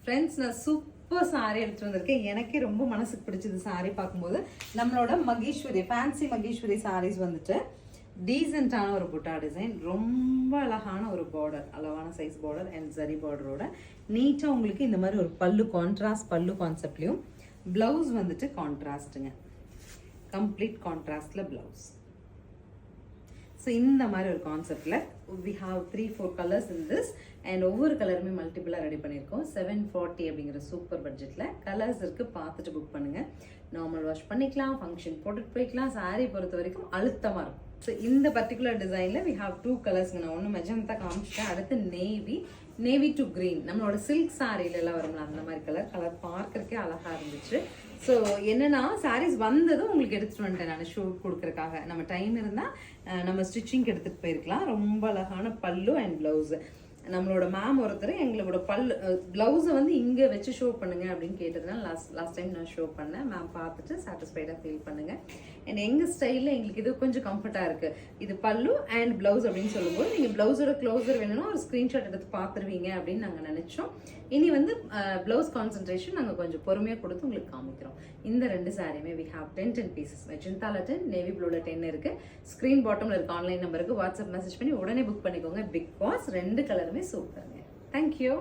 Friends நான் super sorry எடுத்துட்டு வந்திருக்கேன். எனக்கே ரொம்ப மனசுக்கு பிடிச்சது சாரி பார்க்கும்போது. நம்மளோட மகேஸ்வரி ஃபேன்சி மகேஸ்வரி சாரீஸ் வந்துட்டு டீசெண்டான ஒரு புட்டா டிசைன், ரொம்ப அழகான ஒரு பார்டர், அழகான சைஸ் பார்டர் அண்ட் ஜரி பார்டரோட நீட்டாக உங்களுக்கு இந்த மாதிரி ஒரு பல்லு கான்ட்ராஸ்ட் பல்லு கான்செப்ட்லையும் பிளவுஸ் வந்துட்டு கான்ட்ராஸ்ட்டுங்க, கம்ப்ளீட் கான்ட்ராஸ்டில் பிளவுஸ். ஸோ இந்த மாதிரி ஒரு கான்செப்டில் we have 3-4 colours in this and ஒவ்வொரு கலருமே மல்டிபிளாக ரெடி பண்ணியிருக்கோம். 740 அப்படிங்கிற சூப்பர் பட்ஜெட்டில் கலர்ஸ் இருக்குது, பார்த்துட்டு புக் பண்ணுங்கள். நார்மல் வாஷ் பண்ணிக்கலாம், ஃபங்க்ஷன் போட்டுட்டு போய்க்கலாம். சாரீ பொறுத்த வரைக்கும் அழுத்தமாக இருக்கும். ஸோ இந்த பர்டிகுலர் டிசைனில் வி ஹாவ் 2 கலர்ஸ்ங்க. நான் ஒன்று மெஜந்தா காமிச்சிட்டேன், அடுத்து நேவி டு கிரீன். நம்மளோட சில்க் சாரீலெல்லாம் வரும்ல அந்த மாதிரி கலர் பார்க்கறக்கே அழகாக இருந்துச்சு. ஸோ என்னன்னா சாரீஸ் வந்ததும் உங்களுக்கு எடுத்துகிட்டு வந்துட்டேன் நான் ஷூட் கொடுக்குறக்காக. நம்ம டைம் இருந்தால் நம்ம ஸ்டிச்சிங்க்கு எடுத்துகிட்டு போயிருக்கலாம். ரொம்ப அழகான பல்லு அண்ட் ப்ளவுஸு. நம்மளோட மேம் ஒருத்தர் எங்களோட ப்ளவுஸை வந்து இங்கே வச்சு ஷோ பண்ணுங்க அப்படின்னு கேட்டதுனால லாஸ்ட் டைம் நான் ஷோ பண்ணேன். மேம் பார்த்துட்டு சாட்டிஸ்ஃபைடாக ஃபீல் பண்ணுங்கள். அண்ட் எங்கள் ஸ்டைலில் எங்களுக்கு இது கொஞ்சம் கம்ஃபர்ட்டாக இருக்குது. இது பல்லு அண்ட் ப்ளவுஸ் அப்படின்னு சொல்லும்போது நீங்கள் ப்ளவுஸோட க்ளோஸர் வேணும்னா ஒரு ஸ்க்ரீன்ஷாட் எடுத்து பார்த்துருவீங்க அப்படின்னு நாங்கள் நினச்சோம். இனி வந்து ப்ளவுஸ் கான்சன்ட்ரேஷன் நாங்கள் கொஞ்சம் பொறுமையாக கொடுத்து உங்களுக்கு காமிக்கிறோம். இந்த 2 சாரியுமே வி ஹாவ் 10 பீசஸ். மெஜந்தால 10, நேவி ப்ளூவில் 10 இருக்குது. ஸ்க்ரீன் பாட்டமில் இருக்க ஆன்லைன் நம்பருக்கு வாட்ஸ்அப் மெசேஜ் பண்ணி உடனே புக் பண்ணிக்கோங்க. பிகாஸ் 2 கலருமே சூப்பருங்க. தேங்க்யூ.